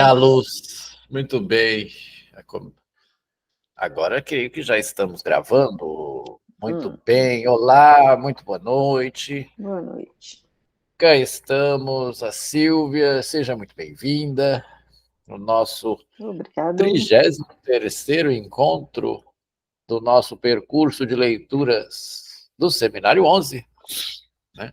A luz, muito bem. Agora creio que já estamos gravando. Muito bem. Olá, muito boa noite. Boa noite. Cá estamos, a Silvia, seja muito bem-vinda no nosso Obrigado. 33º encontro do nosso percurso de leituras do Seminário 11, né?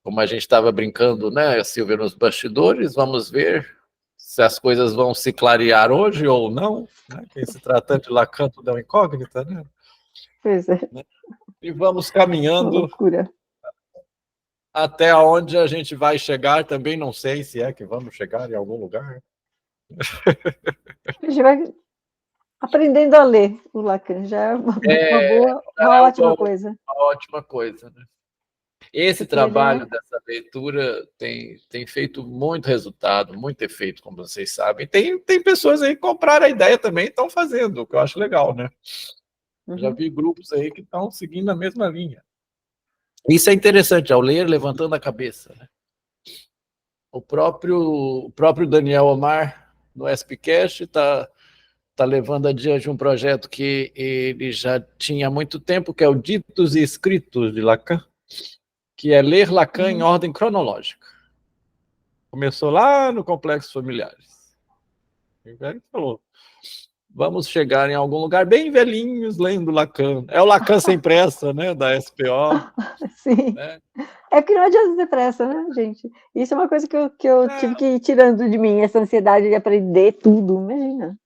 Como a gente estava brincando, né, Silvia, nos bastidores, vamos ver se as coisas vão se clarear hoje ou não, né? Que se tratando de Lacan, tudo é uma incógnita, né? Pois é. E vamos Uma caminhando loucura. até onde a gente vai chegar, também não sei se é que vamos chegar em algum lugar. A gente vai aprendendo a ler o Lacan, já é uma ótima coisa. Uma ótima coisa, né? Esse Porque ele trabalho dessa leitura tem feito muito resultado, muito efeito, como vocês sabem. Tem pessoas aí que compraram a ideia também e estão fazendo, o que eu acho legal, né? Já vi grupos aí que estão seguindo a mesma linha. Isso é interessante, ao ler, levantando a cabeça, né? O próprio Daniel Omar, no SPCast, está levando adiante um projeto que ele já tinha há muito tempo, que é o Ditos e Escritos de Lacan, que é ler Lacan em ordem cronológica. Começou lá no Complexos Familiares. O velho falou, vamos chegar em algum lugar bem velhinhos lendo Lacan. É o Lacan sem pressa, né, da SPO. Sim. Né? É que não adianta ter pressa, né, gente? Isso é uma coisa que eu tive que ir tirando de mim, essa ansiedade de aprender tudo, imagina.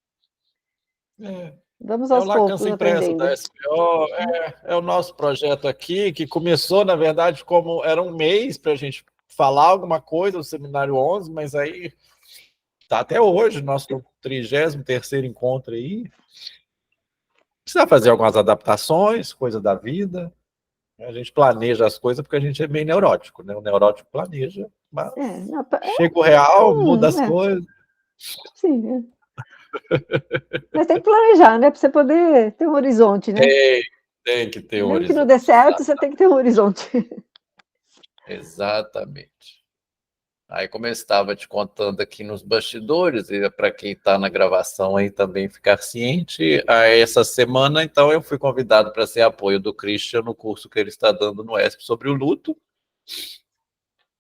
Vamos É o aos Lacan poucos sem pressa aprendendo. da SPO, é o nosso projeto aqui, que começou, na verdade, como era um mês para a gente falar alguma coisa do Seminário 11, mas aí está até hoje, nosso 33º encontro aí. Precisa fazer algumas adaptações, coisa da vida. A gente planeja as coisas porque a gente é meio neurótico, né? O neurótico planeja, mas chega o real, muda as coisas. Sim, mas tem que planejar, né? Para você poder ter um horizonte, né? Tem que ter um Mesmo que não horizonte. dê certo, você tem que ter um horizonte. Exatamente. Aí, como eu estava te contando aqui nos bastidores, e para quem está na gravação aí também ficar ciente, essa semana, então, eu fui convidado para ser apoio do Christian no curso que ele está dando no ESP sobre o luto,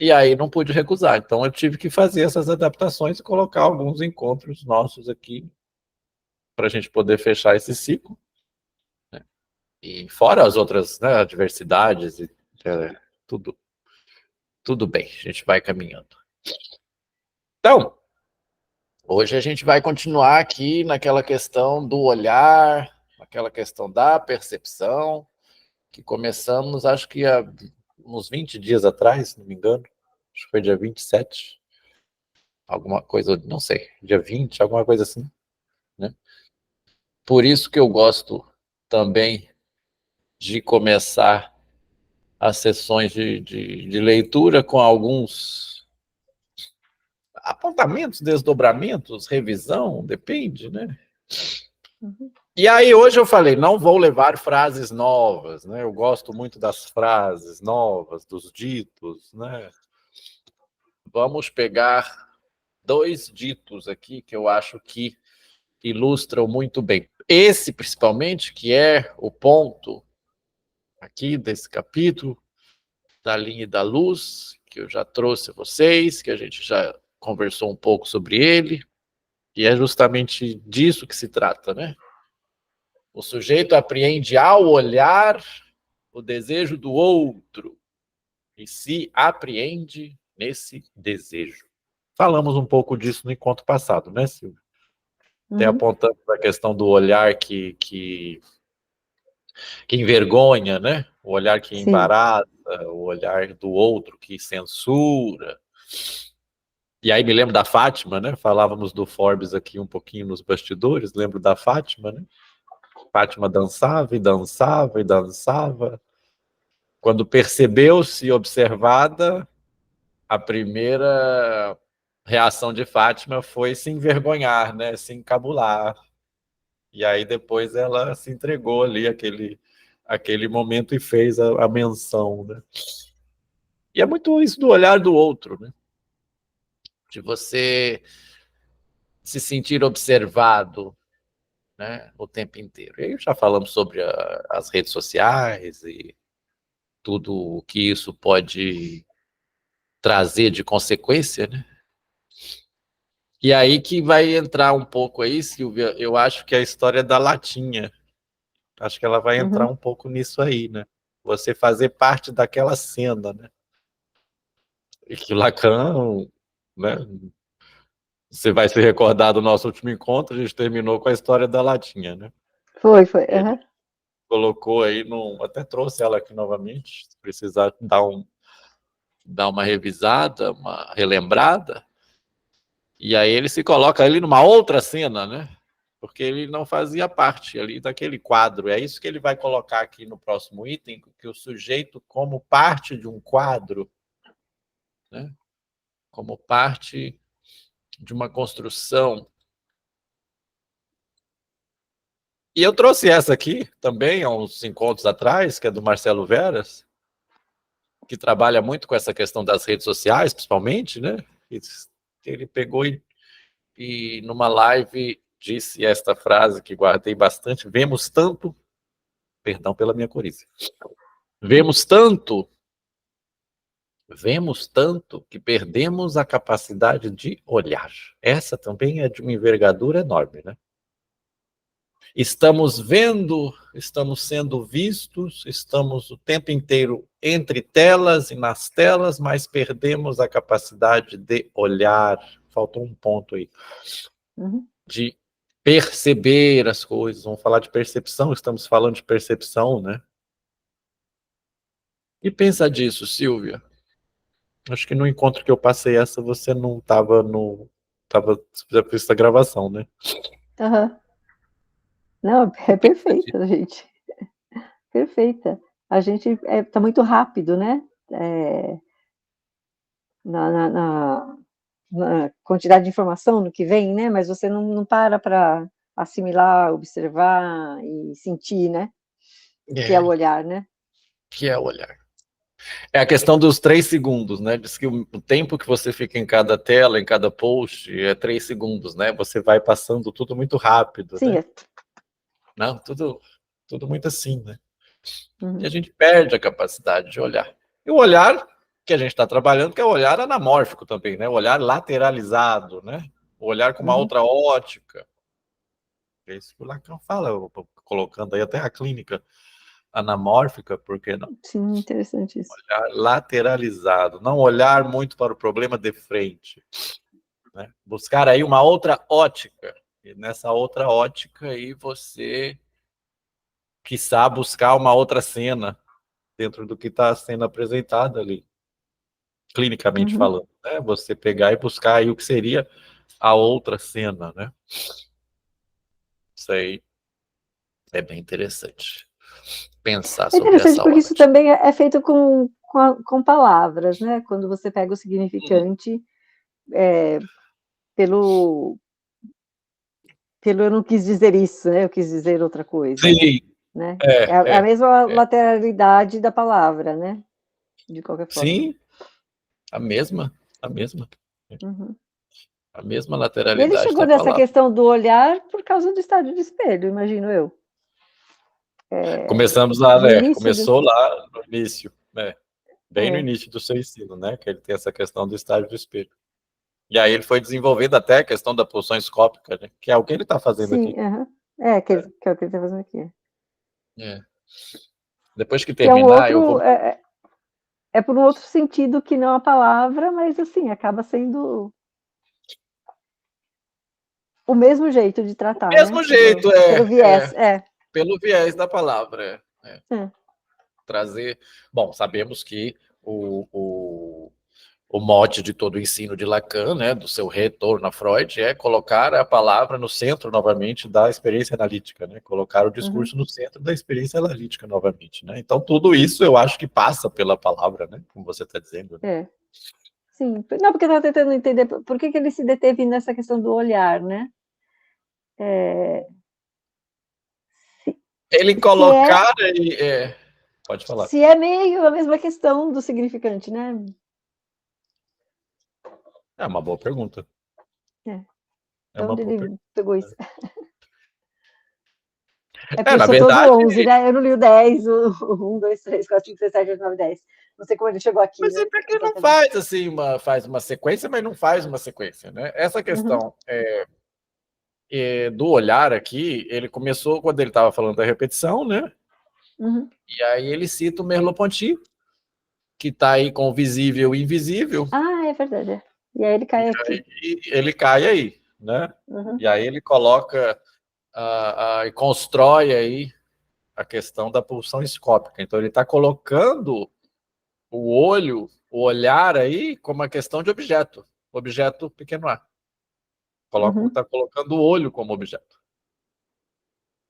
e aí não pude recusar. Então, eu tive que fazer essas adaptações e colocar alguns encontros nossos aqui para a gente poder fechar esse ciclo. Né? E fora as outras, né, adversidades, tudo bem, a gente vai caminhando. Então, hoje a gente vai continuar aqui naquela questão do olhar, naquela questão da percepção, que começamos, acho que há uns 20 dias atrás, se não me engano, acho que foi dia 27, alguma coisa, não sei, dia 20, alguma coisa assim, né? Por isso que eu gosto também de começar as sessões de leitura com alguns apontamentos, desdobramentos, revisão, depende, né? E aí hoje eu falei, não vou levar frases novas, né? Eu gosto muito das frases novas, dos ditos, né? Vamos pegar 2 ditos aqui que eu acho que ilustram muito bem. Esse, principalmente, que é o ponto aqui desse capítulo, da linha e da luz, que eu já trouxe a vocês, que a gente já conversou um pouco sobre ele, e é justamente disso que se trata, né? O sujeito apreende ao olhar o desejo do outro e se apreende nesse desejo. Falamos um pouco disso no encontro passado, né, Silvia? Até apontando para a questão do olhar que envergonha, né? O olhar que embaraça, o olhar do outro que censura. E aí me lembro da Fátima, né? Falávamos do Forbes aqui um pouquinho nos bastidores, lembro da Fátima, né? Fátima dançava e dançava e dançava. Quando percebeu-se observada, a primeira reação de Fátima foi se envergonhar, né? Se encabular. E aí depois ela se entregou ali aquele momento e fez a menção, né? E é muito isso do olhar do outro, né? De você se sentir observado, né, o tempo inteiro. E aí já falamos sobre as redes sociais e tudo o que isso pode trazer de consequência, né? E aí que vai entrar um pouco aí, Silvia, eu acho que a história da latinha. Acho que ela vai entrar um pouco nisso aí, né? Você fazer parte daquela cena, né? E que Lacan, né? Você vai se recordar do nosso último encontro, a gente terminou com a história da latinha, né? Foi. Ele colocou aí, até trouxe ela aqui novamente, se precisar dar uma revisada, uma relembrada, e aí ele se coloca ali numa outra cena, né? Porque ele não fazia parte ali daquele quadro. É isso que ele vai colocar aqui no próximo item, que o sujeito, como parte de um quadro, né? Como parte de uma construção. E eu trouxe essa aqui também, há uns encontros atrás, que é do Marcelo Veras, que trabalha muito com essa questão das redes sociais, principalmente, né? Ele pegou e numa live disse esta frase que guardei bastante: vemos tanto, perdão pela minha coriza, vemos tanto que perdemos a capacidade de olhar. Essa também é de uma envergadura enorme, né? Estamos vendo, estamos sendo vistos, estamos o tempo inteiro entre telas e nas telas, mas perdemos a capacidade de olhar. Faltou um ponto aí. De perceber as coisas. Vamos falar de percepção, estamos falando de percepção, né? E pensa disso, Silvia. Acho que no encontro que eu passei essa, você não estava já fez essa gravação, né? Não, é perfeita, gente. Perfeita. A gente está muito rápido, né? Na quantidade de informação no que vem, né? Mas você não para assimilar, observar e sentir, né? Que é o olhar, né? Que é o olhar. É a questão dos 3 segundos, né? Diz que o tempo que você fica em cada tela, em cada post, é 3 segundos, né? Você vai passando tudo muito rápido, Sim, né? Não, tudo muito assim, né? E a gente perde a capacidade de olhar. E o olhar que a gente está trabalhando, que é o olhar anamórfico também, né? O olhar lateralizado, né? O olhar com uma outra ótica. É isso que o Lacan fala, colocando aí até a clínica anamórfica, por que não? Sim, interessante isso. Olhar lateralizado, não olhar muito para o problema de frente, né? Buscar aí uma outra ótica, e nessa outra ótica aí você, quiçá, buscar uma outra cena dentro do que está sendo apresentado ali, clinicamente falando, né? Você pegar e buscar aí o que seria a outra cena, né? Isso aí é bem interessante. Pensar É sobre interessante essa porque isso ótica. também é feito com palavras, né? Quando você pega o significante pelo eu não quis dizer isso, né? Eu quis dizer outra coisa. Sim. Né? É a mesma lateralidade da palavra, né? De qualquer forma. Sim, a mesma. A mesma E ele lateralidade chegou da nessa palavra. questão do olhar por causa do estado de espelho, imagino eu. Começamos lá, No né? início Começou lá no início, né? Bem no É. início do seu ensino, né? Que ele tem essa questão do estágio do espelho. E aí ele foi desenvolvendo até a questão da pulsão escópica, né? Que é o que ele está fazendo Sim, aqui. que é o que ele está fazendo aqui. Depois que Que é um terminar, eu outro. vou. É por um outro sentido que não a palavra, mas assim, acaba sendo o mesmo jeito de tratar, né? Mesmo jeito, Pelo viés, pelo viés da palavra. Trazer. Bom, sabemos que o mote de todo o ensino de Lacan, né, do seu retorno a Freud, é colocar a palavra no centro novamente da experiência analítica, né, colocar o discurso no centro da experiência analítica novamente, né. Então tudo isso eu acho que passa pela palavra, né, como você está dizendo. Né? Sim, não, porque eu estava tentando entender por que ele se deteve nessa questão do olhar, né? Ele colocar e pode falar. Se é meio a mesma questão do significante, né? É uma boa pergunta. Então, onde ele pegou isso? É na porque eu sou verdade, todo 11, né? Eu não li o 10, o 1, 2, 3, 4, 5, 6, 7, 8, 9, 10. Não sei como ele chegou aqui, mas né? é porque não faz assim faz uma sequência, mas não faz uma sequência, né? Essa questão do olhar aqui, ele começou quando ele estava falando da repetição, né? E aí ele cita o Merleau-Ponty, que está aí com o visível e invisível. Ah, é verdade. E aí ele cai aqui. Ele cai aí, né? E aí ele coloca e constrói aí a questão da pulsão escópica. Então ele está colocando o olho, o olhar aí como uma questão de objeto pequeno a. Está colocando o olho como objeto.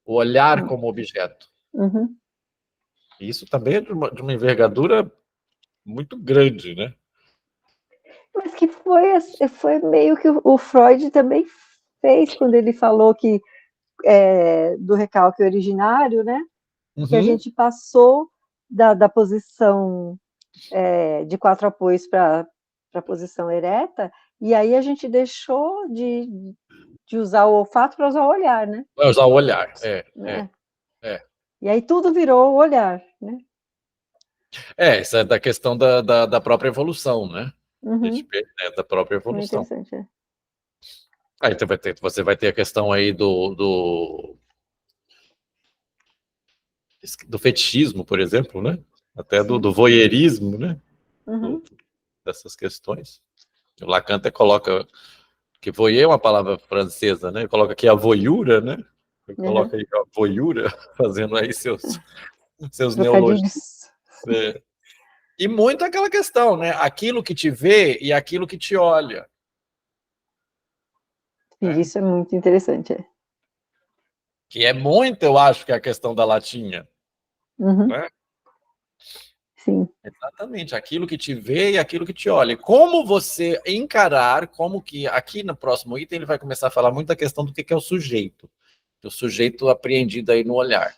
O olhar como objeto. Isso também é de uma envergadura muito grande, né? Mas que foi meio que o Freud também fez quando ele falou que do recalque originário, né? Que a gente passou da posição de 4 apoios para a posição ereta, e aí a gente deixou de usar o olfato para usar o olhar, né? Vai usar o olhar, E aí tudo virou o olhar, né? Isso é da questão da própria evolução, né? Da própria evolução. Muito interessante, Aí você vai ter a questão aí do fetichismo, por exemplo, né? Até do voyeurismo, né? Dessas questões. O Lacan até coloca que voyeur é uma palavra francesa, né? Ele coloca aqui a voyura, né? Ele coloca aí a voyura, fazendo aí seus neologismos. E muito aquela questão, né? Aquilo que te vê e aquilo que te olha. Isso é muito interessante. Que é muito, eu acho, que é a questão da latinha. Né? Sim. Exatamente, aquilo que te vê e aquilo que te olha. Como você encarar, como que aqui no próximo item ele vai começar a falar muito da questão do que é o sujeito. O sujeito apreendido aí no olhar.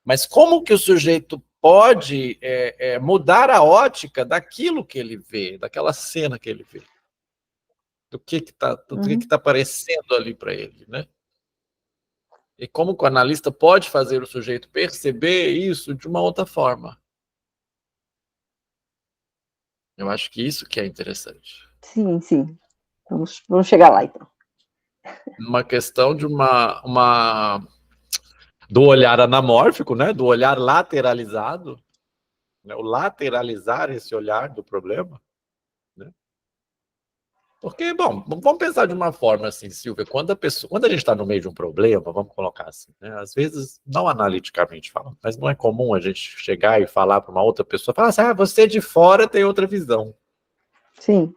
Mas como que o sujeito pode mudar a ótica daquilo que ele vê, daquela cena que ele vê? Do que está aparecendo ali para ele, né? E como que o analista pode fazer o sujeito perceber isso de uma outra forma? Eu acho que isso que é interessante. Sim, sim. Vamos chegar lá, então. Uma questão de do olhar anamórfico, né? Do olhar lateralizado, né? O lateralizar esse olhar do problema, né? Porque, bom, vamos pensar de uma forma assim, Silvia, quando a gente está no meio de um problema, vamos colocar assim, né? Às vezes, não analiticamente falando, mas não é comum a gente chegar e falar para uma outra pessoa, falar assim, você de fora tem outra visão. Sim.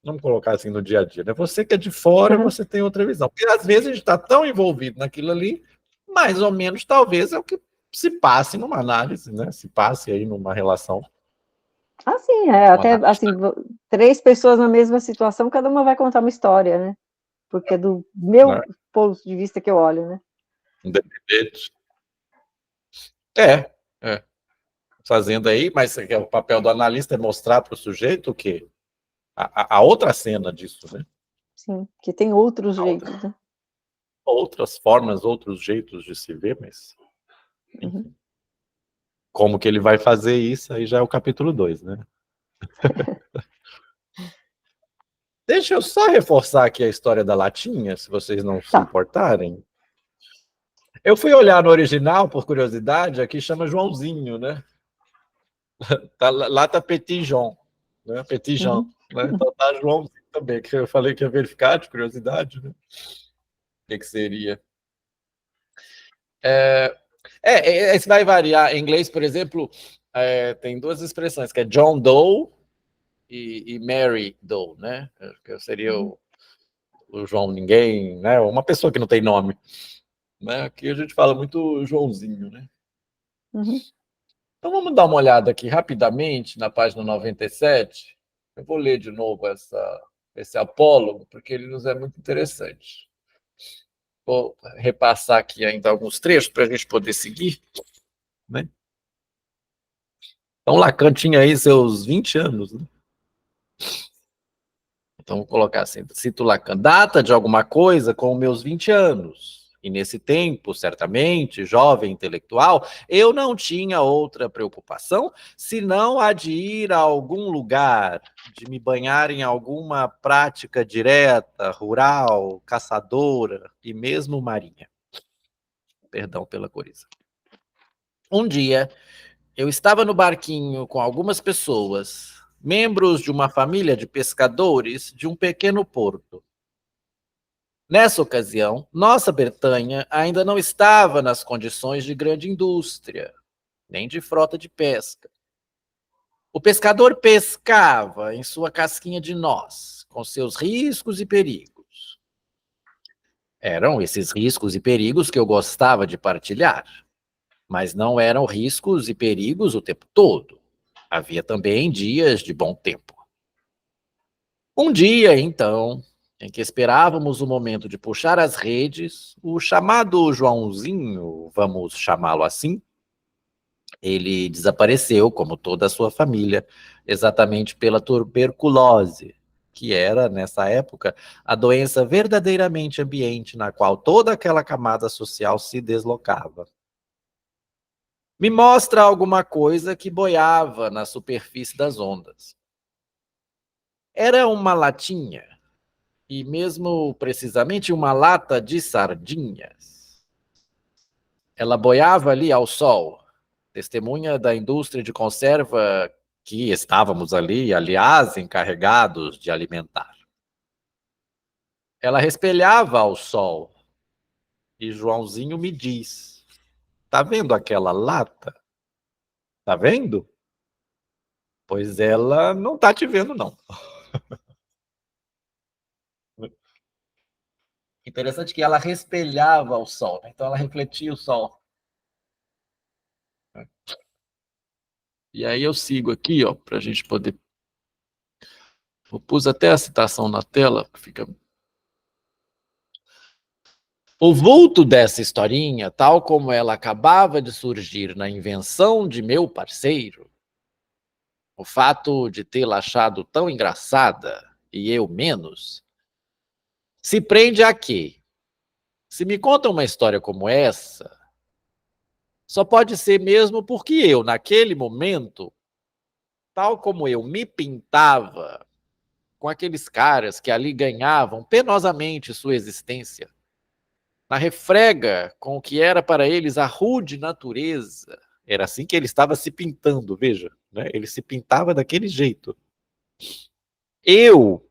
Vamos colocar assim no dia a dia, né? Você que é de fora, você tem outra visão. Porque às vezes a gente está tão envolvido naquilo ali, mais ou menos, talvez, é o que se passe numa análise, né? Se passe aí numa relação. Sim, até assim, 3 pessoas na mesma situação, cada uma vai contar uma história, né? Porque é do meu ponto de vista que eu olho, né? Independente. Fazendo aí, mas o papel do analista é mostrar para o sujeito o quê? A outra cena disso, né? Sim, que tem outros jeitos, né? Outras formas, outros jeitos de se ver, mas... Enfim. Como que ele vai fazer isso, aí já é o capítulo 2, né? Deixa eu só reforçar aqui a história da latinha, se vocês não se importarem. Eu fui olhar no original, por curiosidade, aqui chama Joãozinho, né? Lá tá Petit Jean, né? Petit Jean, né? Então tá Joãozinho também, que eu falei que ia verificar, de curiosidade, né? O que seria? Esse vai variar. Em inglês, por exemplo, tem 2 expressões, que é John Doe e Mary Doe, né? Que seria o João Ninguém, né? Uma pessoa que não tem nome. Né? Aqui a gente fala muito Joãozinho, né? Então vamos dar uma olhada aqui rapidamente na página 97. Eu vou ler de novo esse apólogo, porque ele nos é muito interessante. Vou repassar aqui ainda alguns trechos para a gente poder seguir. Né? Então Lacan tinha aí seus 20 anos. Né? Então, vou colocar assim, cito Lacan, data de alguma coisa com meus 20 anos. E nesse tempo, certamente, jovem intelectual, eu não tinha outra preocupação senão a de ir a algum lugar, de me banhar em alguma prática direta, rural, caçadora e mesmo marinha. Perdão pela coriza. Um dia, eu estava no barquinho com algumas pessoas, membros de uma família de pescadores de um pequeno porto. Nessa ocasião, nossa Bretanha ainda não estava nas condições de grande indústria, nem de frota de pesca. O pescador pescava em sua casquinha de noz, com seus riscos e perigos. Eram esses riscos e perigos que eu gostava de partilhar, mas não eram riscos e perigos o tempo todo. Havia também dias de bom tempo. Um dia, então, em que esperávamos o momento de puxar as redes, o chamado Joãozinho, vamos chamá-lo assim, ele desapareceu, como toda a sua família, exatamente pela tuberculose, que era, nessa época, a doença verdadeiramente ambiente na qual toda aquela camada social se deslocava. Me mostra alguma coisa que boiava na superfície das ondas. Era uma latinha, e mesmo precisamente uma lata de sardinhas. Ela boiava ali ao sol, testemunha da indústria de conserva que estávamos ali, aliás, encarregados de alimentar. Ela respelhava ao sol, e Joãozinho me diz: tá vendo aquela lata? Tá vendo? Pois ela não tá te vendo, não. Interessante que ela respelhava o sol, né? Então ela refletia o sol. E aí eu sigo aqui, ó, para a gente poder. Eu pus até a citação na tela, fica. O vulto dessa historinha, tal como ela acabava de surgir na invenção de meu parceiro, o fato de tê-la achado tão engraçada e eu menos, se prende a quê? Se me contam uma história como essa, só pode ser mesmo porque eu, naquele momento, tal como eu me pintava com aqueles caras que ali ganhavam penosamente sua existência, na refrega com o que era para eles a rude natureza. Era assim que ele estava se pintando, veja, né? Ele se pintava daquele jeito. Eu,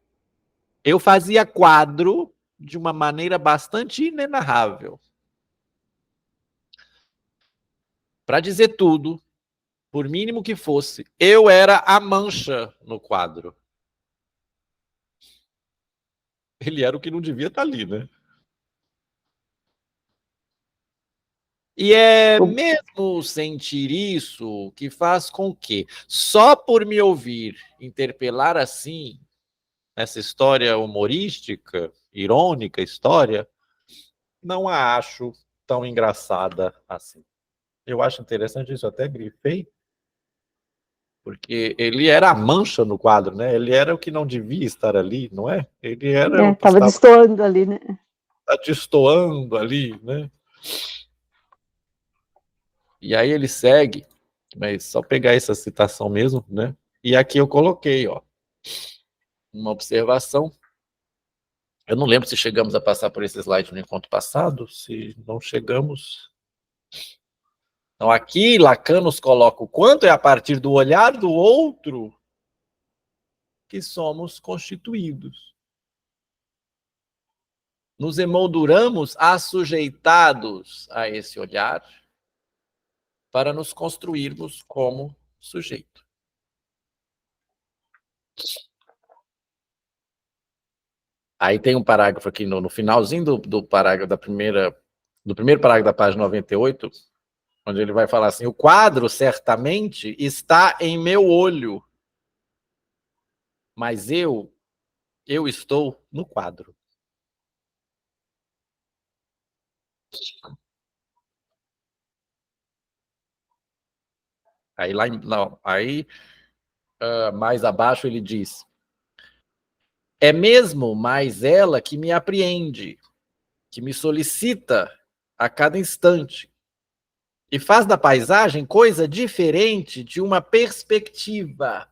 eu fazia quadro de uma maneira bastante inenarrável. Para dizer tudo, por mínimo que fosse, eu era a mancha no quadro. Ele era o que não devia estar ali, né? E é mesmo sentir isso que faz com que, só por me ouvir interpelar assim, essa história humorística, irônica história, não a acho tão engraçada assim. Eu acho interessante isso, até grifei, porque ele era a mancha no quadro, né? Ele era o que não devia estar ali, não é? Ele era o que estava destoando ali, né? destoando ali, né? E aí ele segue, mas só pegar essa citação mesmo, né? E aqui eu coloquei, ó, uma observação. Eu não lembro se chegamos a passar por esse slide no encontro passado, se não chegamos. Então aqui Lacan nos coloca o quanto é a partir do olhar do outro que somos constituídos. Nos emolduramos assujeitados a esse olhar para nos construirmos como sujeito. Aí tem um parágrafo aqui no finalzinho do parágrafo do primeiro parágrafo da página 98, onde ele vai falar assim: o quadro certamente está em meu olho, mas eu estou no quadro. Aí lá, não, aí mais abaixo ele diz: é mesmo mais ela que me apreende, que me solicita a cada instante, e faz da paisagem coisa diferente de uma perspectiva,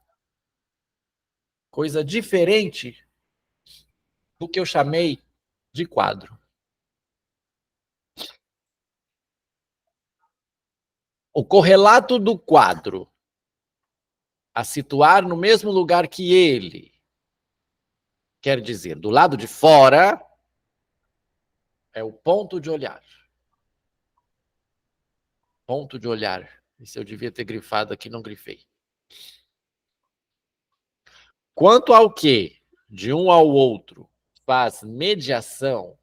coisa diferente do que eu chamei de quadro. O correlato do quadro a situar no mesmo lugar que ele, quer dizer, do lado de fora, é o ponto de olhar. Ponto de olhar. Isso eu devia ter grifado aqui, não grifei. Quanto ao que, de um ao outro, faz mediação,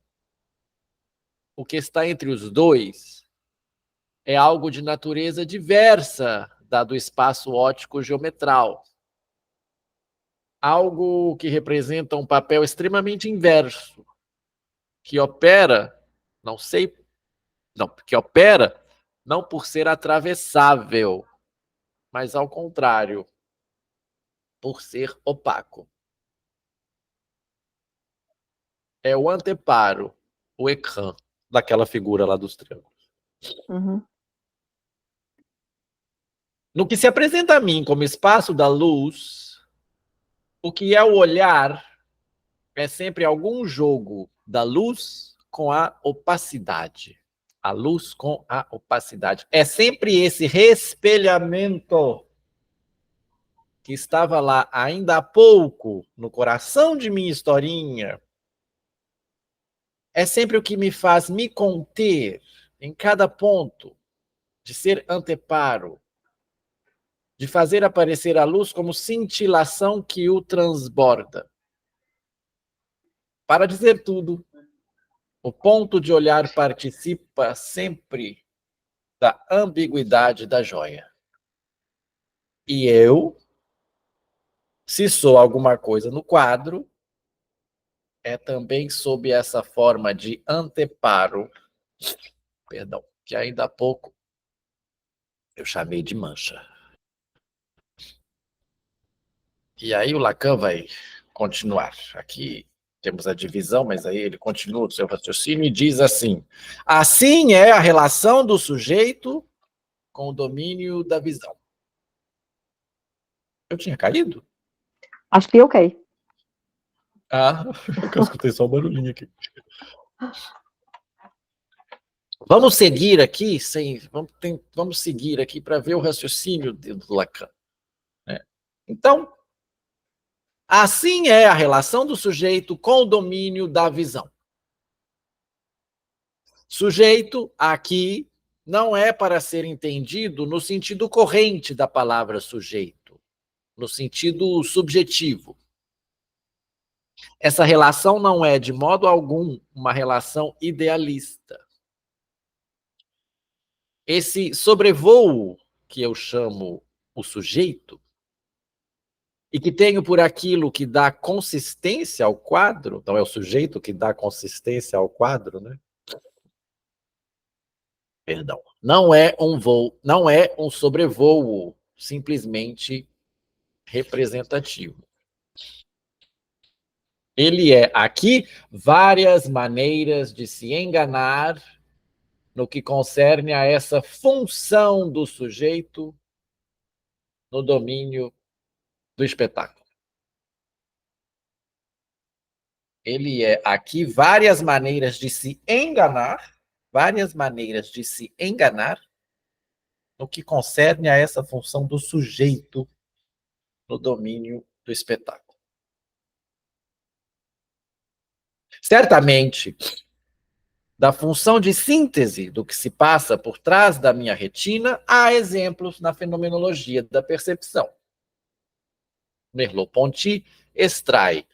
o que está entre os dois é algo de natureza diversa da do espaço óptico geometral. Algo que representa um papel extremamente inverso, que opera, que opera não por ser atravessável, mas ao contrário, por ser opaco. É o anteparo, o ecrã daquela figura lá dos triângulos. Uhum. No que se apresenta a mim como espaço da luz, o que é o olhar é sempre algum jogo da luz com a opacidade. A luz com a opacidade. É sempre esse reespelhamento que estava lá ainda há pouco, no coração de minha historinha. É sempre o que me faz me conter em cada ponto, de ser anteparo, de fazer aparecer a luz como cintilação que o transborda. Para dizer tudo, o ponto de olhar participa sempre da ambiguidade da joia. E eu, se sou alguma coisa no quadro, é também sob essa forma de anteparo, perdão, que ainda há pouco eu chamei de mancha. E aí o Lacan vai continuar. Aqui temos a divisão, mas aí ele continua o seu raciocínio e diz assim: assim é a relação do sujeito com o domínio da visão. Eu tinha caído? Acho que eu caí. Ah, eu escutei só o barulhinho aqui. Vamos seguir aqui, vamos seguir aqui para ver o raciocínio do Lacan. Né? Então, assim é a relação do sujeito com o domínio da visão. Sujeito, aqui, não é para ser entendido no sentido corrente da palavra sujeito, no sentido subjetivo. Essa relação não é, de modo algum, uma relação idealista. Esse sobrevoo, que eu chamo o sujeito, e que tenho por aquilo que dá consistência ao quadro, não é o sujeito que dá consistência ao quadro, né? Perdão. Não é um voo, não é um sobrevoo simplesmente representativo. Ele é, aqui, várias maneiras de se enganar no que concerne a essa função do sujeito no domínio do espetáculo. Ele é, aqui, várias maneiras de se enganar no que concerne a essa função do sujeito no domínio do espetáculo. Certamente, da função de síntese do que se passa por trás da minha retina, há exemplos na fenomenologia da percepção. Merleau-Ponty extrai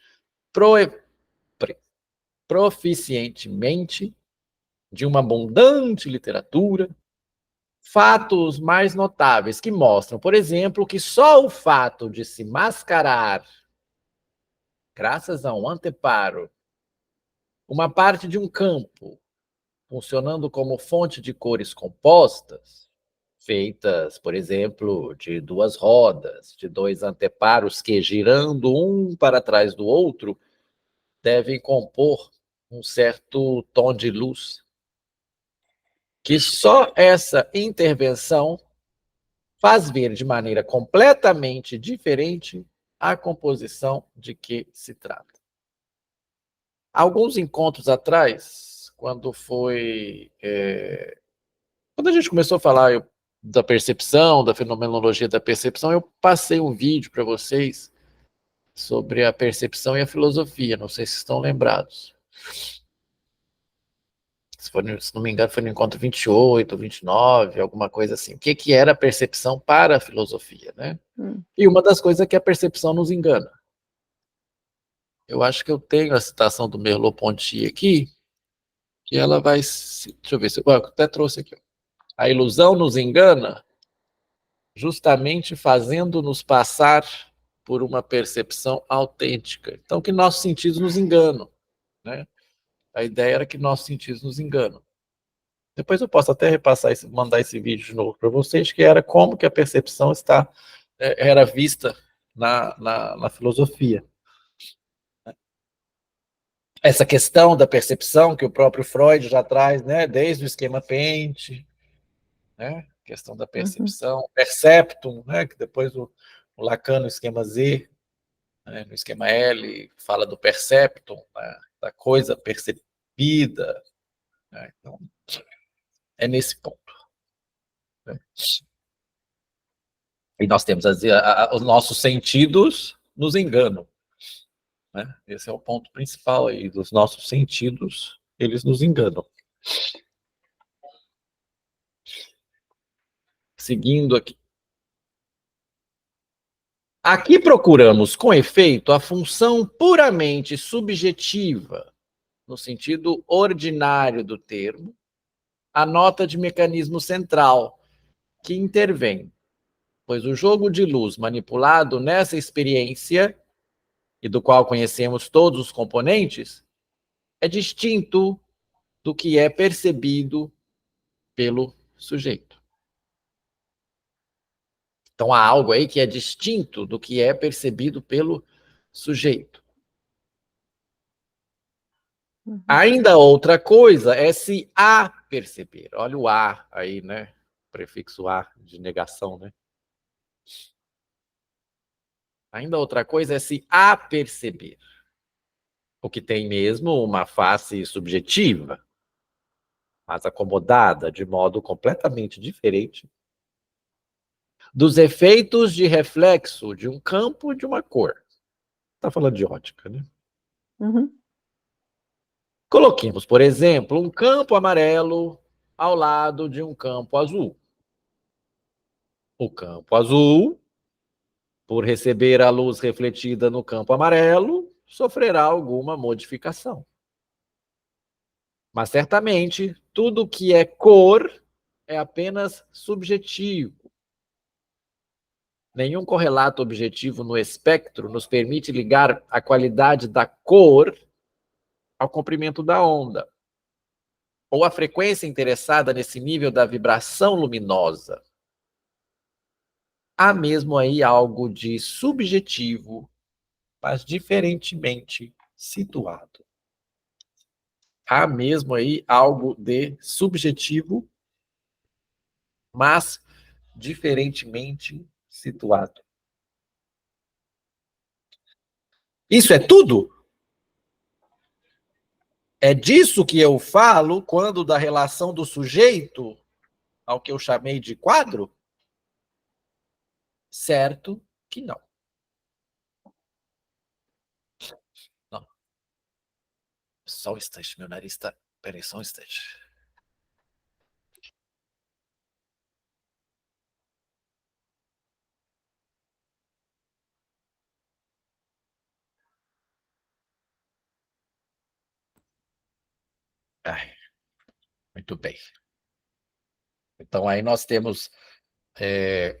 proficientemente de uma abundante literatura fatos mais notáveis que mostram, por exemplo, que só o fato de se mascarar, graças a um anteparo, uma parte de um campo, funcionando como fonte de cores compostas, feitas, por exemplo, de duas rodas, de dois anteparos que, girando um para trás do outro, devem compor um certo tom de luz, que só essa intervenção faz ver de maneira completamente diferente a composição de que se trata. Alguns encontros atrás, quando a gente começou a falar da percepção, da fenomenologia da percepção, eu passei um vídeo para vocês sobre a percepção e a filosofia, não sei se estão lembrados. Se não me engano, foi no encontro 28, 29, alguma coisa assim. O que era a percepção para a filosofia, né? E uma das coisas é que a percepção nos engana. Eu acho que eu tenho a citação do Merleau-Ponty aqui, que ela vai... Deixa eu ver se eu até trouxe aqui. A ilusão nos engana, justamente fazendo-nos passar por uma percepção autêntica. Então, que nossos sentidos nos enganam, né? A ideia era que nossos sentidos nos enganam. Depois eu posso até repassar, mandar esse vídeo de novo para vocês, que era como que a percepção era vista na filosofia. Essa questão da percepção que o próprio Freud já traz, né, desde o esquema Pente, né, questão da percepção, perceptum, né, que depois o Lacan no esquema Z, né, no esquema L, fala do perceptum, né, da coisa percebida, né, então é nesse ponto. Né. E nós temos os nossos sentidos nos enganam, né? Esse é o ponto principal aí, dos nossos sentidos, eles nos enganam. Seguindo aqui. Aqui procuramos, com efeito, a função puramente subjetiva, no sentido ordinário do termo, a nota de mecanismo central, que intervém, pois o jogo de luz manipulado nessa experiência, e do qual conhecemos todos os componentes, é distinto do que é percebido pelo sujeito. Então há algo aí que é distinto do que é percebido pelo sujeito. Ainda outra coisa é se a perceber. Olha o a aí, né? Prefixo a de negação, né? Ainda outra coisa é se a perceber. O que tem mesmo uma face subjetiva, mas acomodada de modo completamente diferente dos efeitos de reflexo de um campo de uma cor. Está falando de ótica, né? Coloquemos, por exemplo, um campo amarelo ao lado de um campo azul. O campo azul, por receber a luz refletida no campo amarelo, sofrerá alguma modificação. Mas, certamente, tudo que é cor é apenas subjetivo. Nenhum correlato objetivo no espectro nos permite ligar a qualidade da cor ao comprimento da onda, ou a frequência interessada nesse nível da vibração luminosa. Há mesmo aí algo de subjetivo, mas diferentemente situado. Há mesmo aí algo de subjetivo, mas diferentemente situado. Isso é tudo? É disso que eu falo quando da relação do sujeito ao que eu chamei de quadro? Certo que não. Não. Só um instante, meu nariz está... Peraí, só um instante. Ai, muito bem. Então, aí nós temos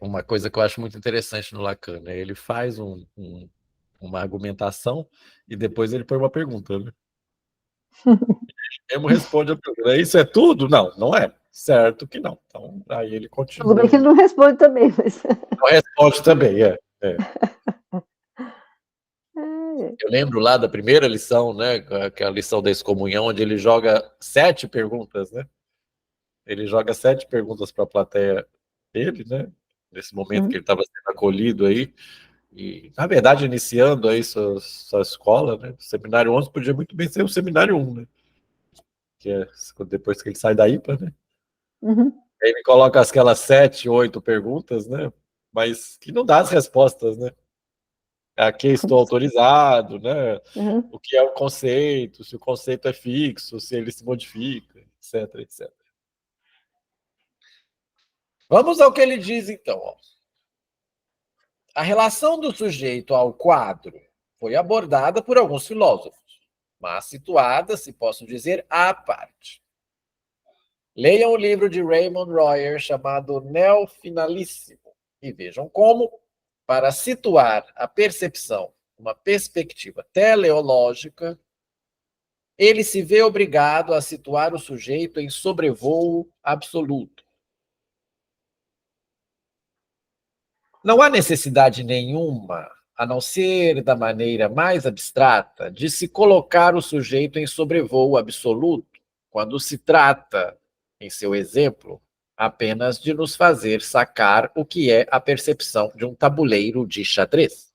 uma coisa que eu acho muito interessante no Lacan, né? Ele faz uma argumentação e depois ele põe uma pergunta, né? Ele responde a pergunta. Isso é tudo? Não, não é. Certo que não. Então, aí ele continua. Tudo bem que ele não responde também, mas... Não responde também, Eu lembro lá da primeira lição, né, que é a lição da excomunhão, onde ele joga 7 perguntas, né? Ele joga 7 perguntas para a plateia dele, né? Nesse momento que ele estava sendo acolhido aí, e, na verdade, iniciando aí sua escola, né? O Seminário 11 podia muito bem ser o Seminário 1, né? Que é depois que ele sai da IPA, né? Aí ele coloca aquelas 7, 8 perguntas, né? Mas que não dá as respostas, né? A que estou autorizado, né? O que é o conceito, se o conceito é fixo, se ele se modifica, etc, etc. Vamos ao que ele diz, então. Ó. A relação do sujeito ao quadro foi abordada por alguns filósofos, mas situada, se posso dizer, à parte. Leiam o livro de Raymond Royer chamado Neo Finalíssimo e vejam como, para situar a percepção uma perspectiva teleológica, ele se vê obrigado a situar o sujeito em sobrevoo absoluto. Não há necessidade nenhuma, a não ser da maneira mais abstrata, de se colocar o sujeito em sobrevoo absoluto, quando se trata, em seu exemplo, apenas de nos fazer sacar o que é a percepção de um tabuleiro de xadrez,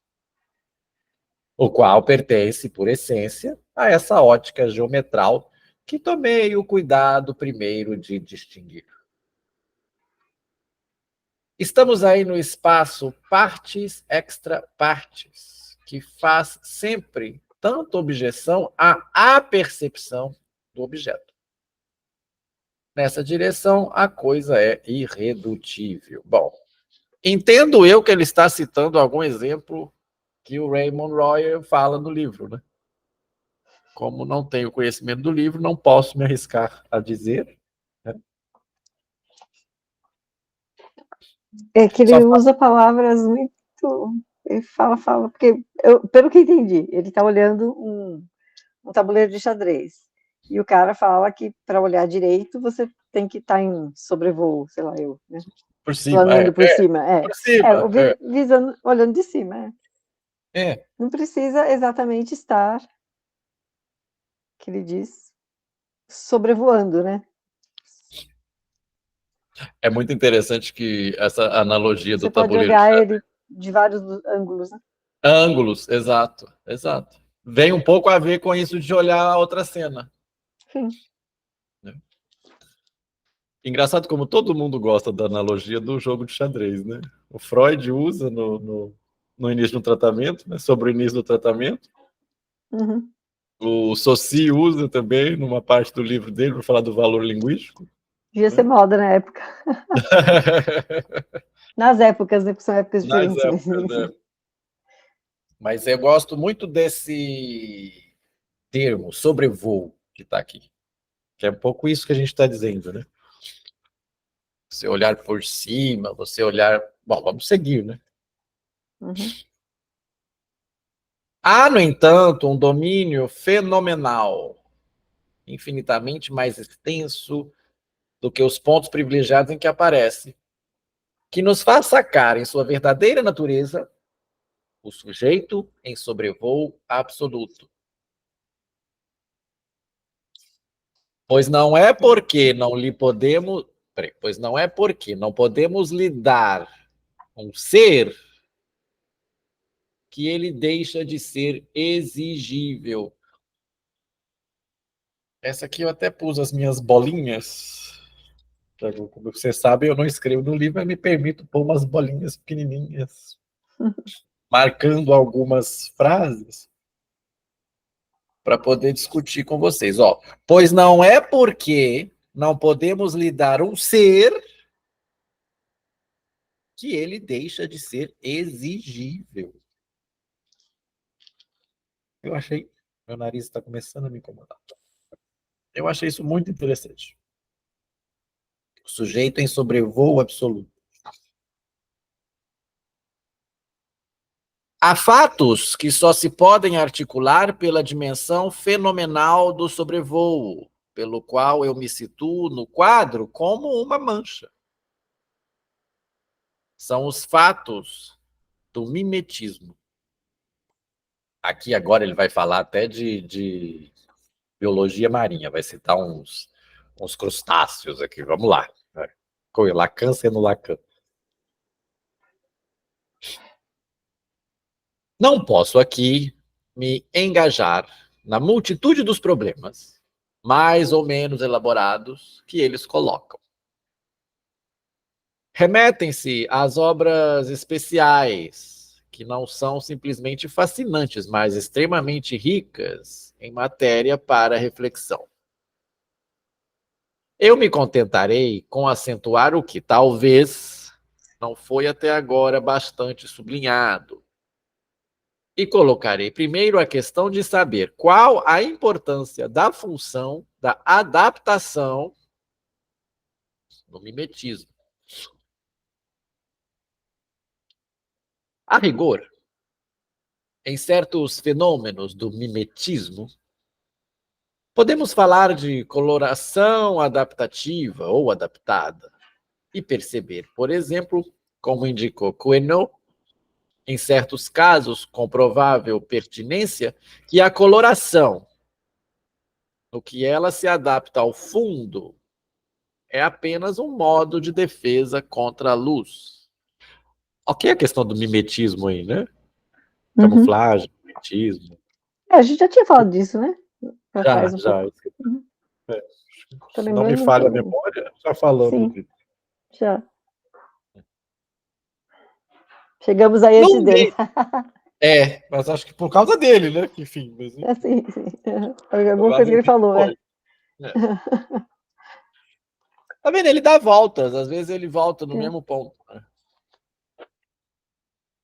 o qual pertence, por essência, a essa ótica geometral que tomei o cuidado primeiro de distinguir. Estamos aí no espaço partes extra partes, que faz sempre tanto objeção à apercepção do objeto. Nessa direção, a coisa é irredutível. Bom, entendo eu que ele está citando algum exemplo que o Raymond Royer fala no livro, né? Como não tenho conhecimento do livro, não posso me arriscar a dizer. Né? É que ele usa palavras muito... Ele fala, porque, pelo que entendi, ele está olhando um tabuleiro de xadrez. E o cara fala que para olhar direito, você tem que estar em sobrevoo, sei lá, né? Por cima, planando por cima. Por cima. Visando, olhando de cima. É. Não precisa exatamente estar, que ele diz, sobrevoando, né? É muito interessante que essa analogia Você do pode tabuleiro olhar ele de vários ângulos, né? ângulos, exato, exato. Vem um pouco a ver com isso de olhar a outra cena. Sim. Né? Engraçado como todo mundo gosta da analogia do jogo de xadrez, né? O Freud usa no início do tratamento, né? Sobre o início do tratamento. Uhum. O Saussure usa também, numa parte do livro dele, para falar do valor linguístico. Devia ser moda na época. Nas épocas, né? Porque são épocas Nas diferentes. épocas, né? Mas eu gosto muito desse termo, sobrevoo, que está aqui. Que é um pouco isso que a gente está dizendo, né? Você olhar por cima, você olhar... Bom, vamos seguir, né? Uhum. Há, no entanto, um domínio fenomenal, infinitamente mais extenso do que os pontos privilegiados em que aparece, que nos faz sacar em sua verdadeira natureza o sujeito em sobrevoo absoluto. Pois não é porque não podemos lhe dar um ser que ele deixa de ser exigível. Essa aqui eu até pus as minhas bolinhas. Como você sabe, eu não escrevo no livro, mas me permito pôr umas bolinhas pequenininhas, marcando algumas frases para poder discutir com vocês. Ó, pois não é porque não podemos lhe dar um ser que ele deixa de ser exigível. Eu achei... Meu nariz está começando a me incomodar. Eu achei isso muito interessante. O sujeito em sobrevoo absoluto. Há fatos que só se podem articular pela dimensão fenomenal do sobrevoo, pelo qual eu me situo no quadro como uma mancha. São os fatos do mimetismo. Aqui agora ele vai falar até de biologia marinha, vai citar uns crustáceos aqui. Vamos lá. Lacan sendo Lacan. Não posso aqui me engajar na multitude dos problemas, mais ou menos elaborados, que eles colocam. Remetem-se às obras especiais, que não são simplesmente fascinantes, mas extremamente ricas em matéria para reflexão. Eu me contentarei com acentuar o que talvez não foi até agora bastante sublinhado. E colocarei primeiro a questão de saber qual a importância da função da adaptação no mimetismo. A rigor, em certos fenômenos do mimetismo, podemos falar de coloração adaptativa ou adaptada e perceber, por exemplo, como indicou Queneau, em certos casos com provável pertinência, que a coloração, no que ela se adapta ao fundo, é apenas um modo de defesa contra a luz. Ok a questão do mimetismo aí, né? Camuflagem, mimetismo. A gente já tinha falado disso, né? Já. Uhum. Se não me falha a memória, já falamos disso. Já. Chegamos aí antes dele. Mas acho que por causa dele, né? Enfim. Mas, sim. Alguma coisa que ele falou, Tá vendo? Ele dá voltas, às vezes ele volta no mesmo ponto. Né?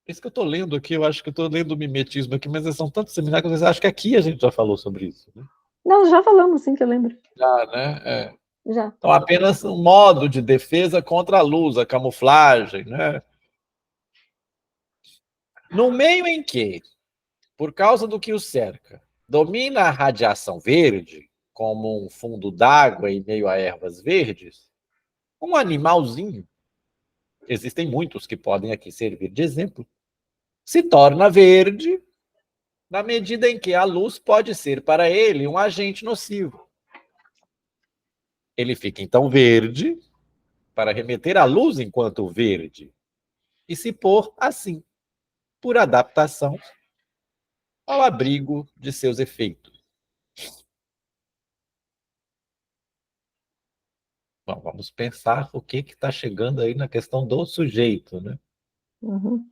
Isso que eu tô lendo aqui, eu acho que eu tô lendo o mimetismo aqui, mas são tantos seminários que às vezes acho que aqui a gente já falou sobre isso. Né? Não, já falamos, sim, que eu lembro. Já, né? Já. Então, apenas um modo de defesa contra a luz, a camuflagem, né? No meio em que, por causa do que o cerca, domina a radiação verde, como um fundo d'água em meio a ervas verdes, um animalzinho, existem muitos que podem aqui servir de exemplo, se torna verde na medida em que a luz pode ser para ele um agente nocivo. Ele fica então verde para remeter à luz enquanto verde e se pôr assim, por adaptação ao abrigo de seus efeitos. Bom, vamos pensar o que está chegando aí na questão do sujeito, né? Uhum.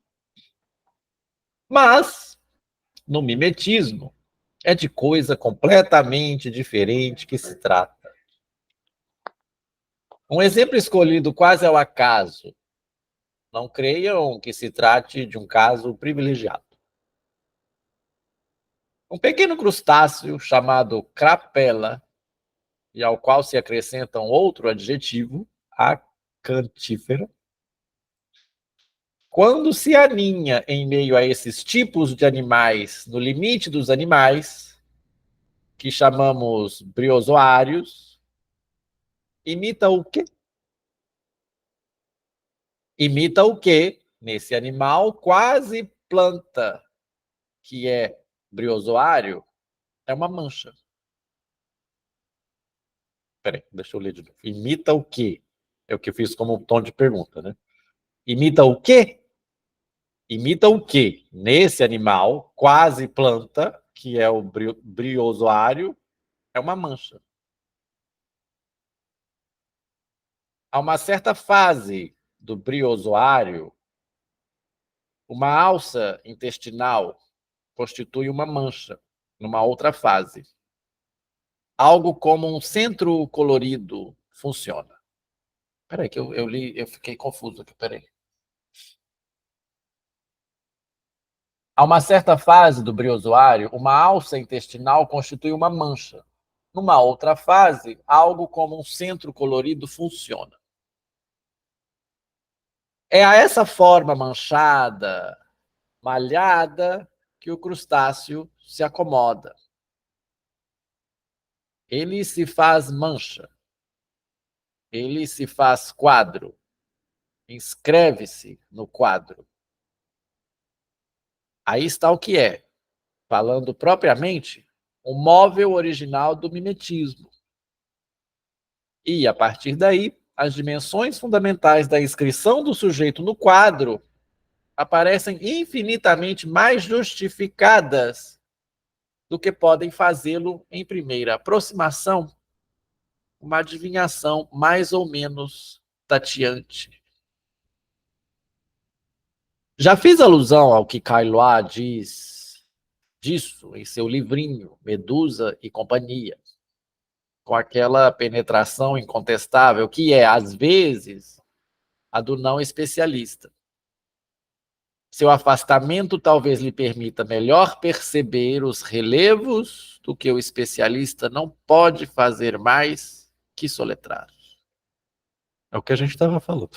Mas, no mimetismo, é de coisa completamente diferente que se trata. Um exemplo escolhido quase ao acaso. Não creiam que se trate de um caso privilegiado. Um pequeno crustáceo chamado crapela, e ao qual se acrescenta um outro adjetivo, acantífero, quando se aninha em meio a esses tipos de animais, no limite dos animais, que chamamos briozoários, imita o quê? Imita o quê? Nesse animal quase planta, que é briozoário, é uma mancha. Peraí, deixa eu ler de novo. Imita o quê? É o que eu fiz como um tom de pergunta, né? Imita o quê? Imita o quê? Nesse animal, quase planta, que é o briozoário, é uma mancha. A uma certa fase do briozoário, uma alça intestinal constitui uma mancha, numa outra fase. Algo como um centro colorido funciona. Peraí, que eu li, eu fiquei confuso aqui, peraí. A uma certa fase do briozoário, uma alça intestinal constitui uma mancha. Numa outra fase, algo como um centro colorido funciona. É a essa forma manchada, malhada, que o crustáceo se acomoda. Ele se faz mancha. Ele se faz quadro. Inscreve-se no quadro. Aí está o que é, falando propriamente, o móvel original do mimetismo. E, a partir daí, as dimensões fundamentais da inscrição do sujeito no quadro aparecem infinitamente mais justificadas do que podem fazê-lo em primeira aproximação, uma adivinhação mais ou menos tateante. Já fiz alusão ao que Kailoá diz disso em seu livrinho Medusa e Companhia, com aquela penetração incontestável que é, às vezes, a do não especialista. Seu afastamento talvez lhe permita melhor perceber os relevos do que o especialista não pode fazer mais que soletrar. É o que a gente estava falando.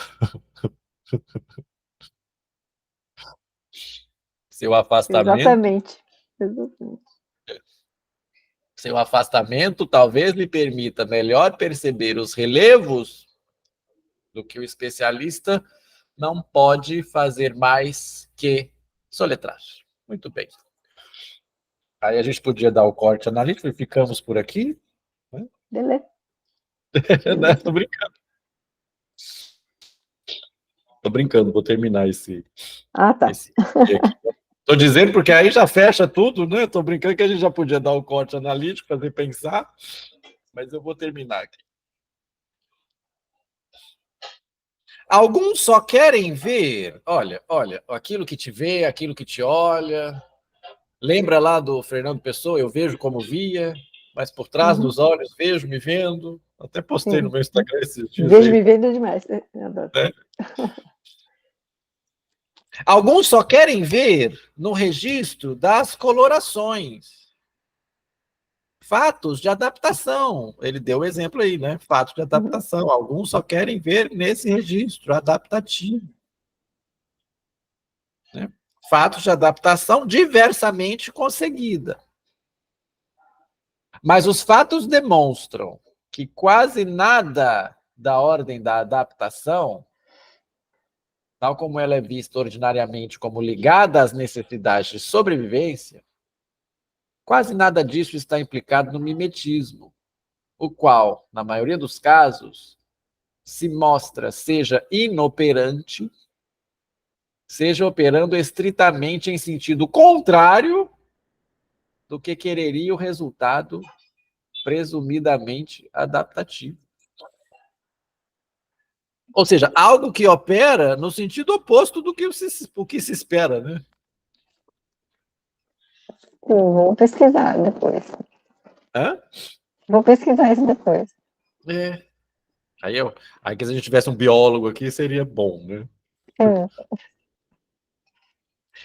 Seu afastamento... Exatamente. Seu afastamento talvez lhe permita melhor perceber os relevos do que o especialista não pode fazer mais que soletrar. Muito bem. Aí a gente podia dar o corte analítico e ficamos por aqui. Né? Beleza. Tô brincando. Tô brincando, vou terminar esse... Ah, tá. Tô dizendo porque aí já fecha tudo, né? Tô brincando que a gente já podia dar o corte analítico, fazer pensar, mas eu vou terminar aqui. Alguns só querem ver, olha, aquilo que te vê, aquilo que te olha. Lembra lá do Fernando Pessoa, eu vejo como via, mas por trás dos olhos vejo me vendo. Até postei no meu Instagram esses dias. Vejo me vendo demais. É. Alguns só querem ver no registro das colorações. Fatos de adaptação. Ele deu o exemplo aí, né? Fatos de adaptação. Alguns só querem ver nesse registro adaptativo. Né? Fatos de adaptação diversamente conseguida. Mas os fatos demonstram que quase nada da ordem da adaptação, tal como ela é vista ordinariamente como ligada às necessidades de sobrevivência, quase nada disso está implicado no mimetismo, o qual, na maioria dos casos, se mostra seja inoperante, seja operando estritamente em sentido contrário do que quereria o resultado presumidamente adaptativo. Ou seja, algo que opera no sentido oposto do que o que se espera, né? Vou pesquisar depois. Hã? Vou pesquisar isso depois. É. Aí que se a gente tivesse um biólogo aqui, seria bom, né?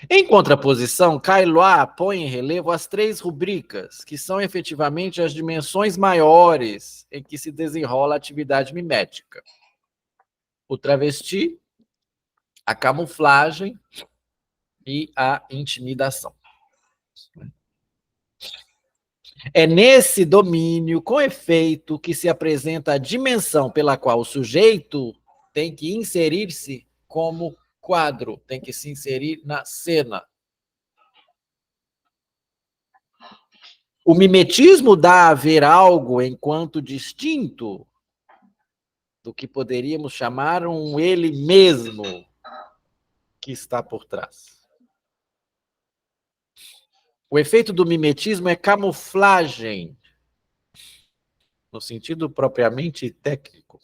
Em contraposição, Kailoá põe em relevo as 3 rubricas, que são efetivamente as dimensões maiores em que se desenrola a atividade mimética. O travesti, a camuflagem e a intimidação. É nesse domínio, com efeito, que se apresenta a dimensão pela qual o sujeito tem que inserir-se como quadro, tem que se inserir na cena. O mimetismo dá a ver algo enquanto distinto do que poderíamos chamar um ele mesmo que está por trás. O efeito do mimetismo é camuflagem, no sentido propriamente técnico.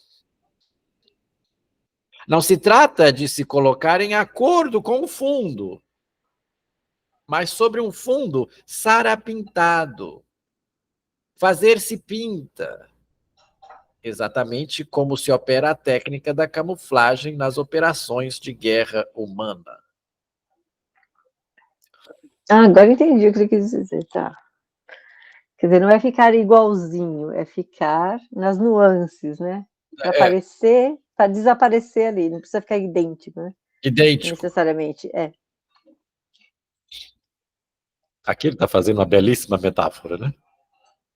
Não se trata de se colocar em acordo com o fundo, mas sobre um fundo sarapintado. Fazer-se pinta, exatamente como se opera a técnica da camuflagem nas operações de guerra humana. Ah, agora entendi o que você quis dizer, tá. Quer dizer, não é ficar igualzinho, é ficar nas nuances, né? Para aparecer, para desaparecer ali, não precisa ficar idêntico, né? Idêntico. Necessariamente, Aqui ele está fazendo uma belíssima metáfora, né?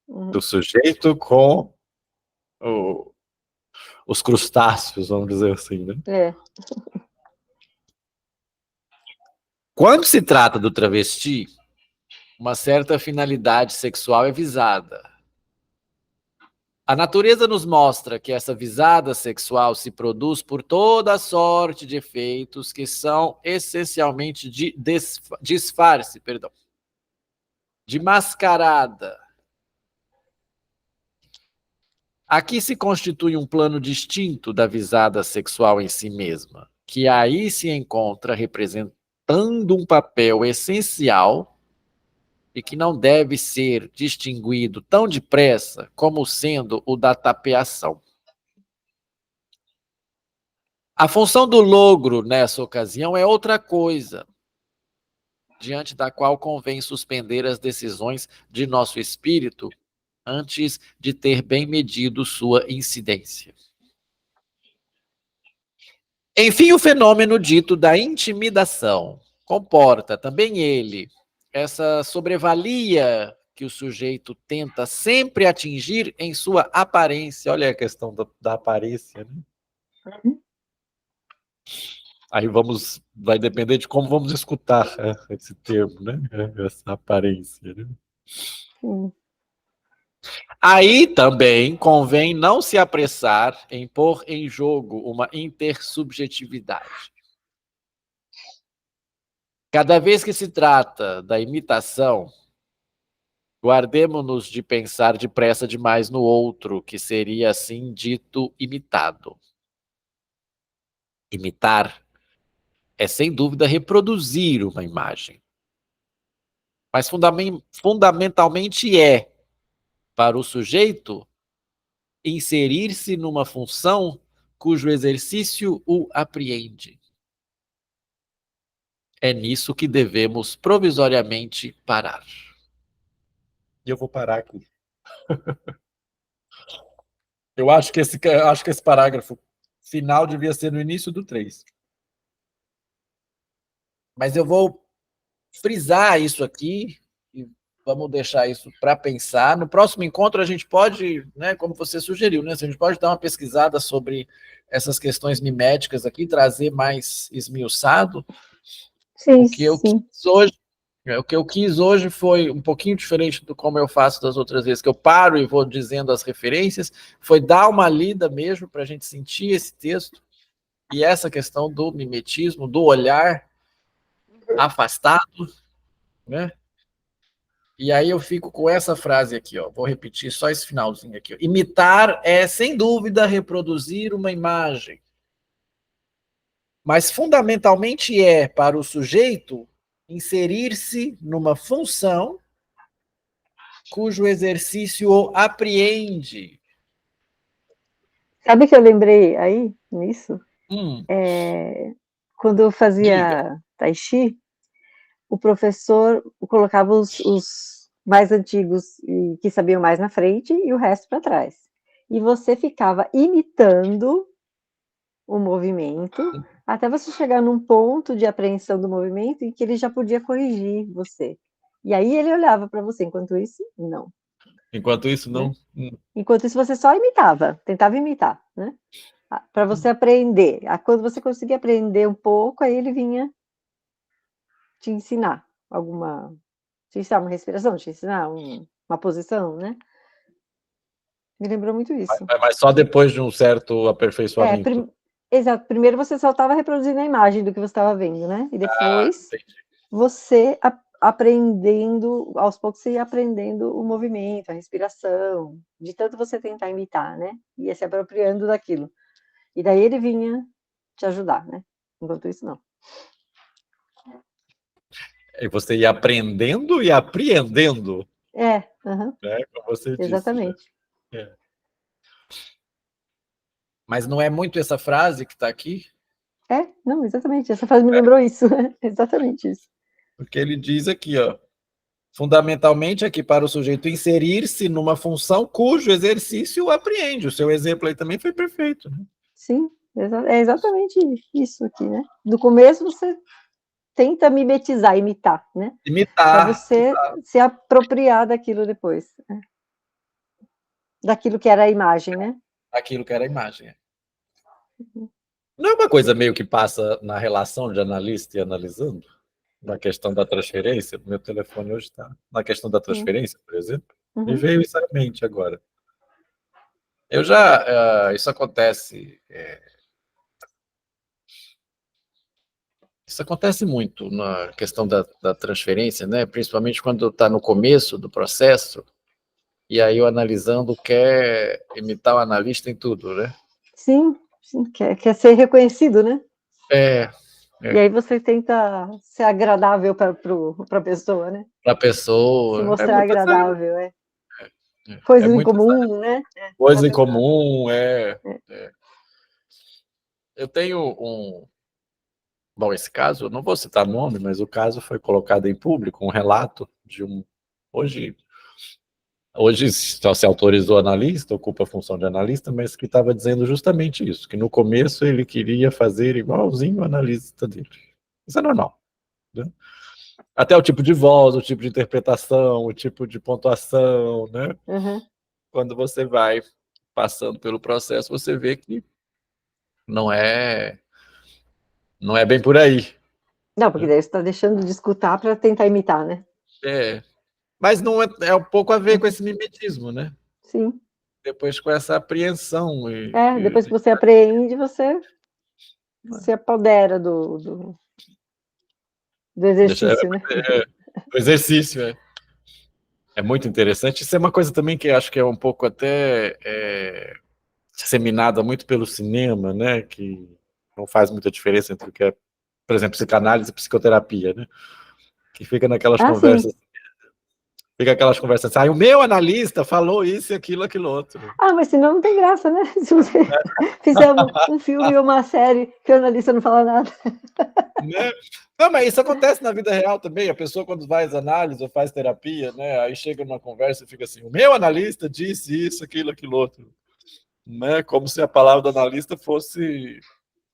Do sujeito com os crustáceos, vamos dizer assim, né? Quando se trata do travesti, uma certa finalidade sexual é visada. A natureza nos mostra que essa visada sexual se produz por toda sorte de efeitos que são essencialmente de disfarce, de mascarada. Aqui se constitui um plano distinto da visada sexual em si mesma, que aí se encontra representando um papel essencial e que não deve ser distinguido tão depressa como sendo o da tapeação. A função do logro nessa ocasião é outra coisa, diante da qual convém suspender as decisões de nosso espírito antes de ter bem medido sua incidência. Enfim, o fenômeno dito da intimidação comporta também ele essa sobrevalia que o sujeito tenta sempre atingir em sua aparência. Olha a questão da aparência, né? Aí vai depender de como vamos escutar esse termo, né? Essa aparência, né? Aí também convém não se apressar em pôr em jogo uma intersubjetividade. Cada vez que se trata da imitação, guardemo-nos de pensar depressa demais no outro, que seria assim dito imitado. Imitar é, sem dúvida, reproduzir uma imagem. Mas fundamentalmente é, para o sujeito, inserir-se numa função cujo exercício o apreende. É nisso que devemos provisoriamente parar. E eu vou parar aqui. Eu acho que esse parágrafo final devia ser no início do 3. Mas eu vou frisar isso aqui e vamos deixar isso para pensar. No próximo encontro a gente pode, né, como você sugeriu, né, a gente pode dar uma pesquisada sobre essas questões miméticas aqui, trazer mais esmiuçado. Sim, O que eu quis hoje foi um pouquinho diferente do como eu faço das outras vezes, que eu paro e vou dizendo as referências, foi dar uma lida mesmo para a gente sentir esse texto e essa questão do mimetismo, do olhar afastado, né? E aí eu fico com essa frase aqui, ó. Vou repetir só esse finalzinho aqui, ó. Imitar é, sem dúvida, reproduzir uma imagem. Mas, fundamentalmente, é, para o sujeito, inserir-se numa função cujo exercício o apreende. Sabe que eu lembrei aí, nisso? Quando eu fazia Tai Chi, o professor colocava os mais antigos e que sabiam mais na frente e o resto para trás. E você ficava imitando o movimento até você chegar num ponto de apreensão do movimento em que ele já podia corrigir você. E aí ele olhava para você, enquanto isso, não. Enquanto isso, não. Né? Enquanto isso, você só imitava, tentava imitar, né? Para você aprender. Quando você conseguia aprender um pouco, aí ele vinha te ensinar te ensinar uma respiração, te ensinar uma posição, né? Me lembrou muito isso. Mas só depois de um certo aperfeiçoamento. Exato. Primeiro você só estava reproduzindo a imagem do que você estava vendo, né? E depois você aprendendo, aos poucos você ia aprendendo o movimento, a respiração, de tanto você tentar imitar, né? Ia se apropriando daquilo. E daí ele vinha te ajudar, né? Enquanto isso, não. E você ia aprendendo e apreendendo. Né? Como você disse. Exatamente. Né? Mas não é muito essa frase que está aqui? Não, exatamente. Essa frase me lembrou isso. Exatamente isso. Porque ele diz aqui, ó, fundamentalmente aqui para o sujeito inserir-se numa função cujo exercício o apreende. O seu exemplo aí também foi perfeito. Né? Sim, é exatamente isso aqui, né? No começo você tenta mimetizar, imitar, né? Imitar. Para você se apropriar daquilo depois. Né? Daquilo que era a imagem, né? Aquilo que era a imagem. Não é uma coisa meio que passa na relação de analista e analisando? Na questão da transferência, meu telefone hoje está na questão da transferência, por exemplo, me Uhum. veio isso à mente agora. Eu já, isso acontece muito na questão da transferência, né? Principalmente quando está no começo do processo, e aí o analisando quer imitar o analista em tudo, né? Sim, sim, quer ser reconhecido, né? É. E aí você tenta ser agradável para a pessoa, né? Para a pessoa. Se mostrar Muito agradável, é coisa em muito comum, né? coisa em comum, É. Eu tenho bom, esse caso, eu não vou citar nome, mas o caso foi colocado em público, um relato de hoje só se autorizou analista, ocupa a função de analista, mas que estava dizendo justamente isso, que no começo ele queria fazer igualzinho o analista dele. Isso é normal, né? Até o tipo de voz, o tipo de interpretação, o tipo de pontuação, né? Uhum. Quando você vai passando pelo processo, você vê que não é bem por aí. Não, porque daí você está deixando de escutar para tentar imitar, né? Mas não é um pouco a ver com esse mimetismo, né? Sim. Depois com essa apreensão. Depois que você apreende, você se apodera do exercício, né? O exercício, é muito interessante. Isso é uma coisa também que acho que é um pouco até disseminada muito pelo cinema, né? Que não faz muita diferença entre o que é, por exemplo, psicanálise e psicoterapia, né? Que fica naquelas Sim. conversas. Fica aquelas conversas assim, o meu analista falou isso e aquilo outro. Mas senão não tem graça, né? Se você fizer um filme ou uma série que o analista não fala nada. Né? Não, mas isso acontece na vida real também. A pessoa, quando faz análise ou faz terapia, né? Aí chega numa conversa e fica assim: o meu analista disse isso, aquilo outro. Né? Como se a palavra do analista fosse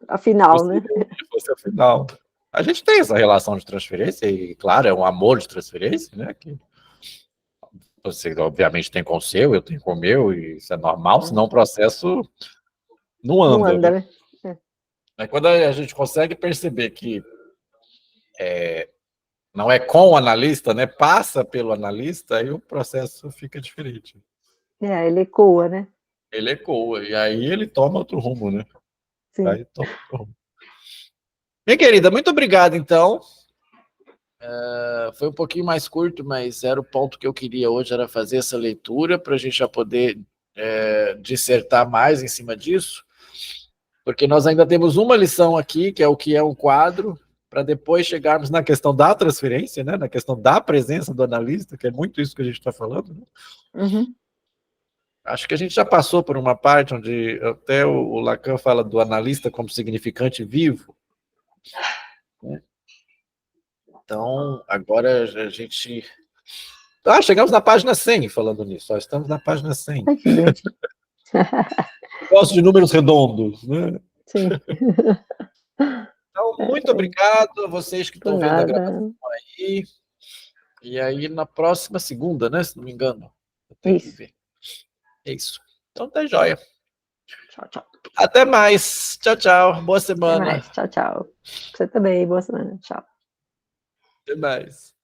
Afinal, né? Fosse a final. A gente tem essa relação de transferência, e claro, é um amor de transferência, né? Que você, obviamente, tem com o seu, eu tenho com o meu, e isso é normal, senão o processo não Não anda, anda, né? né? Mas quando a gente consegue perceber que não é com o analista, né? Passa pelo analista, aí o processo fica diferente. Ele ecoa, né? Ele ecoa, e aí ele toma outro rumo, né? Sim. Aí toma outro rumo. Minha querida, muito obrigado, então. Foi um pouquinho mais curto, mas era o ponto que eu queria hoje, era fazer essa leitura para a gente já poder dissertar mais em cima disso, porque nós ainda temos uma lição aqui, que é o que é um quadro, para depois chegarmos na questão da transferência, né, na questão da presença do analista, que é muito isso que a gente está falando, né? Uhum. Acho que a gente já passou por uma parte onde até o Lacan fala do analista como significante vivo, né? Então, agora a gente... chegamos na página 100 falando nisso, só estamos na página 100. Ai, que bonitinho. Gosto de números redondos, né? Sim. Então, muito obrigado a vocês que Por estão vendo a nada. gravação aí. E aí, na próxima segunda, né? Se não me engano. Eu tenho que Isso. ver. É isso. Então, tá jóia. Tchau, tchau. Até mais. Tchau, tchau. Boa Até semana. mais. Tchau, tchau. Você também. Boa semana. Tchau. Até mais.